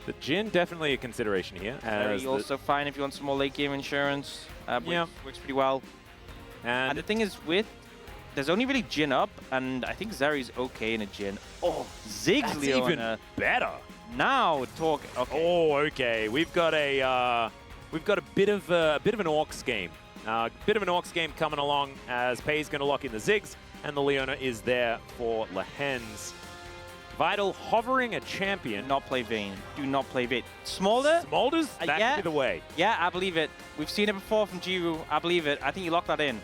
The Jhin definitely a consideration here. Very also fine if you want some more late game insurance. Yeah. Works pretty well. And the thing is there's only really Jhin up, and I think Zeri's okay in a Jhin. Oh, Ziggs That's Leona. even better. Now talk. Okay. Oh, okay. We've got a bit of an Orcs game. Bit of an Orcs game coming along as Pei's going to lock in the Ziggs, and the Leona is there for Lehens. Vital hovering a champion. Not play Vayne. Do not play Vayne. Smolder? Smolders? That yeah. could be the way. Yeah, I believe it. We've seen it before from Jiwoo. I believe it. I think you locked that in.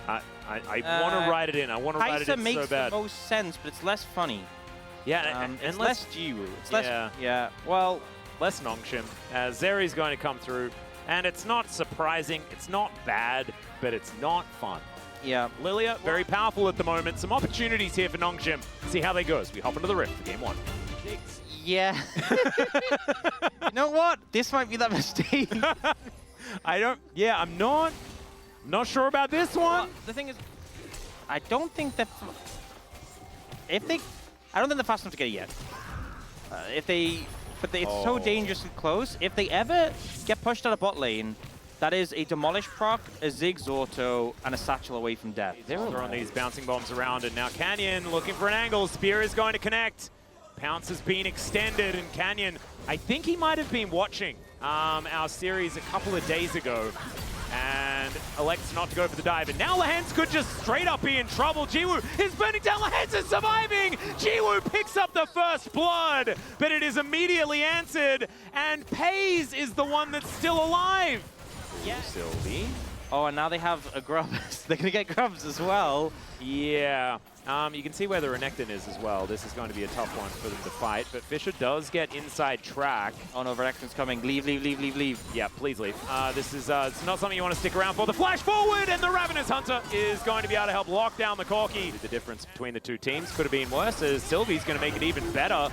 I want to write it in. I want to write it in so bad. Makes the most sense, but it's less funny. Yeah, it's less Jiwoo. It's less. Yeah. Well, less Nongshim. Zeri's going to come through, and it's not surprising. It's not bad, but it's not fun. Yeah. Lilia, very powerful at the moment. Some opportunities here for Nongshim. See how they go as we hop into the Rift for game 1. Yeah. You know what? This might be that mistake. I'm not sure about this one. Well, the thing is, I don't think they're fast enough to get it yet. But it's so dangerously close. If they ever get pushed out of bot lane, that is a Demolish proc, a Ziggs auto, and a Satchel away from death. They're throwing these bouncing bombs around, and now Canyon looking for an angle. Spear is going to connect. Pounce has been extended, and Canyon, I think he might have been watching our series a couple of days ago, and elects not to go for the dive. And now Lehens could just straight up be in trouble. Jiwoo is burning down. Lehens is surviving. Jiwoo picks up the first blood, but it is immediately answered, and Pei's is the one that's still alive. Yeah. Sylvie. Oh, and now they have a Grubs. They're going to get Grubs as well. Yeah. You can see where the Renekton is as well. This is going to be a tough one for them to fight, but Fisher does get inside track. Oh no, Renekton's coming. Leave, leave, leave, leave, leave. Yeah, please leave. This is it's not something you want to stick around for. The flash forward, and the Ravenous Hunter is going to be able to help lock down the Corki. The difference between the two teams could have been worse, as Sylvie's going to make it even better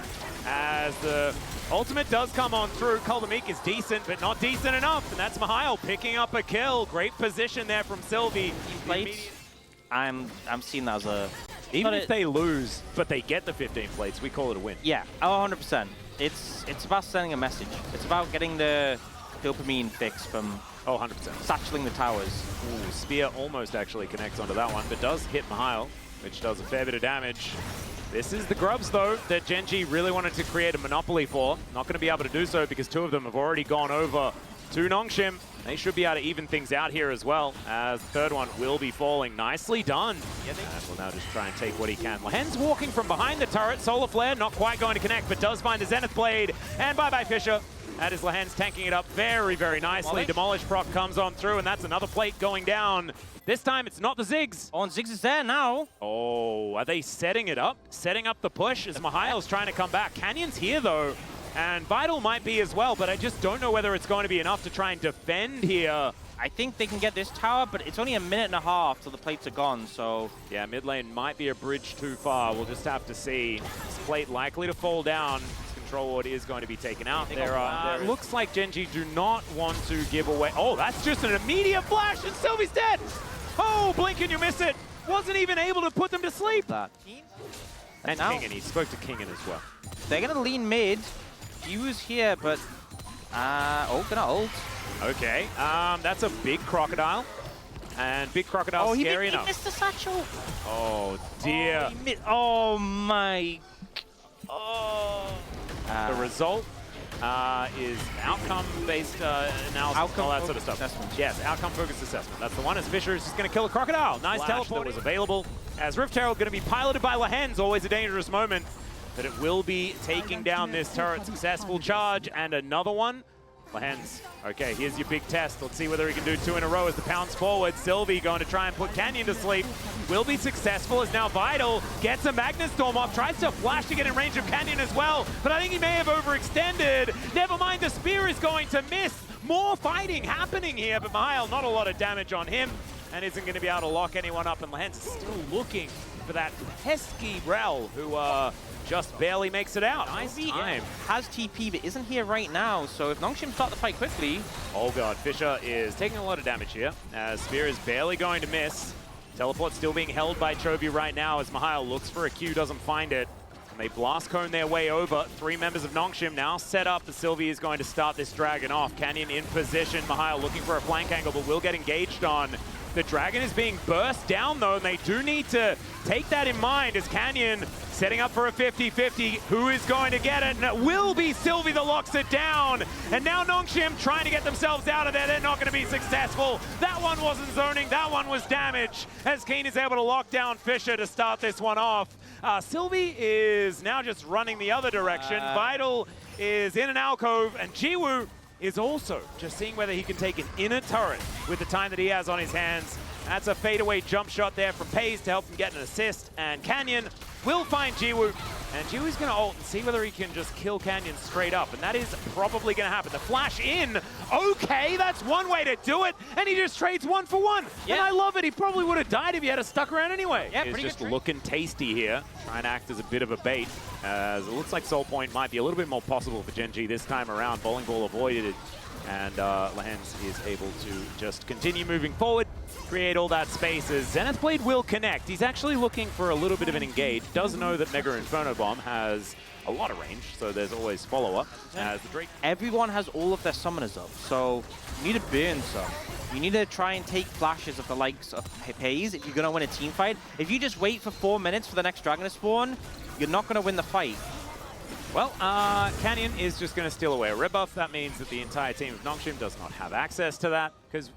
as the ultimate does come on through. Koldomik is decent, but not decent enough, and that's Mihail picking up a kill. Great position there from Sylvie. I'm seeing that as a... Even if they lose, but they get the 15 plates, we call it a win. Yeah, 100%. It's about sending a message. It's about getting the dopamine fix from 100%. satcheling the towers. Ooh, Spear almost actually connects onto that one, but does hit Mihail, which does a fair bit of damage. This is the Grubs, though, that Gen.G really wanted to create a monopoly for. Not going to be able to do so because two of them have already gone over to Nongshim. They should be able to even things out here as well, as the third one will be falling. Nicely done. And will now just try and take what he can. Lehens walking from behind the turret. Solar Flare not quite going to connect, but does find the Zenith Blade. And bye-bye, Fisher. That is Lehens tanking it up very, very nicely. Demolish proc comes on through, and that's another plate going down. This time, it's not the Ziggs. Oh, and Ziggs is there now. Oh, are they setting it up? Setting up the push as Mihail's trying to come back. Canyon's here, though. And Vital might be as well, but I just don't know whether it's going to be enough to try and defend here. I think they can get this tower, but it's only a minute and a half till the plates are gone, so... Yeah, mid lane might be a bridge too far. We'll just have to see. This plate likely to fall down. This control ward is going to be taken out. There looks like Gen.G do not want to give away... Oh, that's just an immediate flash, and Sylvie's dead! Oh, blink and you miss it! Wasn't even able to put them to sleep! And Kingen, he spoke to Kingen as well. They're going to lean mid. Jiwoo's here, but... gonna ult. Okay, that's a big crocodile. And big crocodile scary enough. Oh, he missed the satchel. Oh, dear. Oh, my... Oh. The result is outcome-based analysis, all that sort of stuff. Assessment. Yes, outcome-focused assessment. That's the one, as Fisher is just going to kill a crocodile. Nice teleport was available. As Rift Herald going to be piloted by Lehens, always a dangerous moment. But it will be taking down this turret. Successful charge, and another one. Lehens, okay, here's your big test. Let's see whether he can do two in a row as the pounds forward. Sylvie going to try and put Canyon to sleep. Will be successful as now Vital gets a Magnet Storm off, tries to flash to get in range of Canyon as well, but I think he may have overextended. Never mind, the spear is going to miss. More fighting happening here, but Mihail, not a lot of damage on him, and isn't going to be able to lock anyone up, and Lehens is still looking for that pesky Rel, who just barely makes it out. Nice time. Has TP, but isn't here right now, so if Nongshim start the fight quickly... Oh god, Fisher is taking a lot of damage here, as Spear is barely going to miss. Teleport still being held by Chovy right now, as Mihail looks for a Q, doesn't find it. And they blast cone their way over. 3 members of Nongshim now set up. The Sylvie is going to start this Dragon off. Canyon in position. Mihail looking for a flank angle, but will get engaged on. The Dragon is being burst down, though, and they do need to take that in mind as Canyon setting up for a 50-50. Who is going to get it? And it will be Sylvie that locks it down. And now Nongshim trying to get themselves out of there. They're not going to be successful. That one wasn't zoning. That one was damage as Keen is able to lock down Fisher to start this one off. Sylvie is now just running the other direction. Vital is in an alcove, and Jiwoo is also just seeing whether he can take an inner turret with the time that he has on his hands. That's a fadeaway jump shot there from Pays to help him get an assist. And Canyon will find Jiwoo. And Jiwoo's going to ult and see whether he can just kill Canyon straight up. And that is probably going to happen. The flash in. Okay, that's one way to do it. And he just trades 1 for 1. Yeah. And I love it. He probably would have died if he had stuck around anyway. Yeah, he's just looking tasty here. Trying to act as a bit of a bait. As it looks like Soul Point might be a little bit more possible for Gen G this time around. Bowling Ball avoided it. And Lehens is able to just continue moving forward, create all that space as Zenith Blade will connect. He's actually looking for a little bit of an engage. Does know that Mega Inferno Bomb has a lot of range, so there's always follow-up. As the Drake. Everyone has all of their summoners up, so you need to burn some. You need to try and take flashes of the likes of Pays if you're going to win a team fight. If you just wait for 4 minutes for the next dragon to spawn, you're not going to win the fight. Well, Canyon is just going to steal away a rebuff. That means that the entire team of Nongshim does not have access to that, because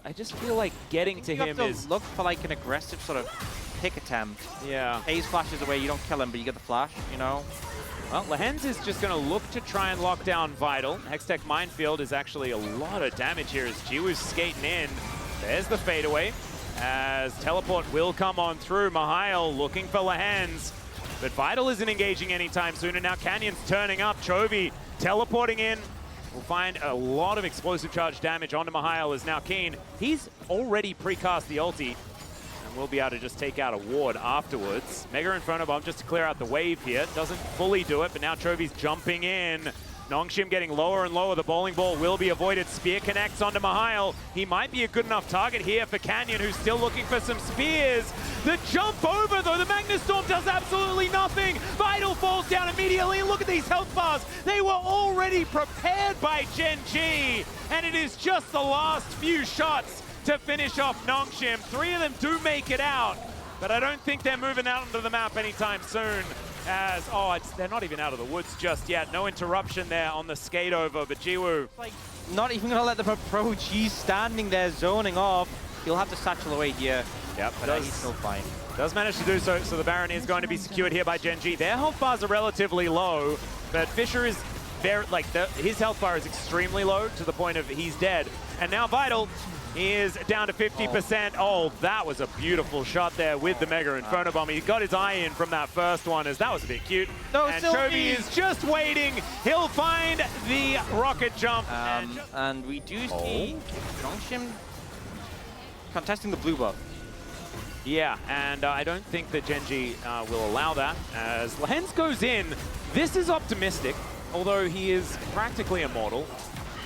I just feel like getting to him is... look for like an aggressive sort of pick attempt. Yeah. Pays flashes away, you don't kill him, but you get the flash, you know? Well, Lehens is just going to look to try and lock down Vital. Hextech Minefield is actually a lot of damage here as Jiwoo's skating in. There's the fadeaway as Teleport will come on through. Mihail looking for Lehens. But Vital isn't engaging anytime soon, and now Canyon's turning up. Chovy teleporting in. We'll find a lot of explosive charge damage onto Mihail as now Keen. He's already precast the ulti, and we'll be able to just take out a ward afterwards. Mega Inferno Bomb just to clear out the wave here. Doesn't fully do it, but now Chovy's jumping in. Nongshim getting lower and lower. The bowling ball will be avoided. Spear connects onto Mihail. He might be a good enough target here for Canyon, who's still looking for some spears. The jump over, though. The Magnus Storm does absolutely nothing. Vital falls down immediately. Look at these health bars. They were already prepared by Gen G. And it is just the last few shots to finish off Nongshim. 3 of them do make it out, but I don't think they're moving out onto the map anytime soon. As, they're not even out of the woods just yet. No interruption there on the skate over, but Jiwoo. Like, not even going to let them approach. He's standing there zoning off. He'll have to satchel away here. Yep, but he's still fine. Does manage to do so, so the Baron is going to be secured here by Gen G. Their health bars are relatively low, but Fisher is very, his health bar is extremely low to the point of he's dead. And now Vital is down to 50%. Oh, that was a beautiful shot there with the Mega Inferno Bomb. He got his eye in from that first one, as that was a bit cute. No, and Chovy is just waiting. He'll find the rocket jump. And we do see Nongshim contesting the blue buff. Yeah, and I don't think that Gen G will allow that. As Lehens goes in, this is optimistic, although he is practically immortal.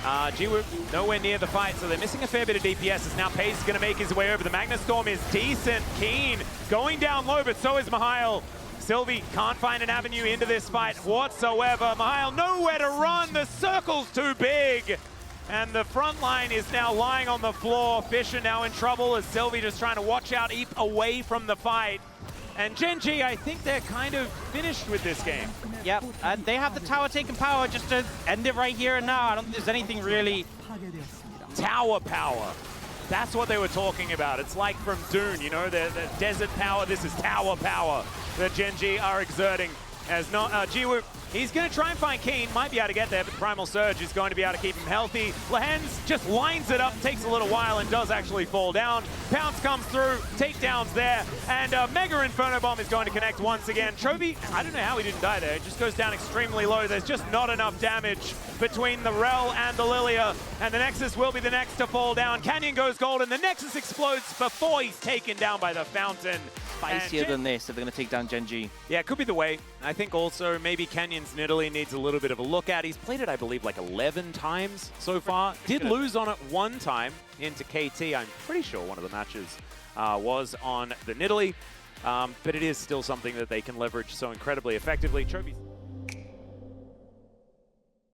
Jiwoo nowhere near the fight, so they're missing a fair bit of DPS. As now Pace is going to make his way over. The Magnus Storm is decent. Keen going down low, but so is Mihail. Sylvie can't find an avenue into this fight whatsoever. Mihail nowhere to run. The circle's too big. And the front line is now lying on the floor. Fisher now in trouble as Sylvie just trying to watch out, eat away from the fight. And Gen G, I think they're kind of finished with this game. Yep, and they have the tower taking power just to end it right here and now. I don't think there's anything really... Tower power. That's what they were talking about. It's like from Dune, you know, the desert power. This is tower power that Gen G are exerting. As not Jiwoo, he's going to try and find Keen. Might be able to get there, but Primal Surge is going to be able to keep him healthy. Lehens just lines it up, takes a little while, and does actually fall down. Pounce comes through, takedowns there, and Mega Inferno Bomb is going to connect once again. Chovy, I don't know how he didn't die there. It just goes down extremely low. There's just not enough damage between the Rel and the Lilia, and the Nexus will be the next to fall down. Canyon goes gold, and the Nexus explodes before he's taken down by the Fountain. Spicier than this if they're going to take down Gen G. Yeah, it could be the way. I think also maybe Canyon's Nidalee needs a little bit of a look at. He's played it, I believe, like 11 times so far. Did lose on it one time into KT. I'm pretty sure one of the matches was on the Nidalee. but it is still something that they can leverage so incredibly effectively. Chobi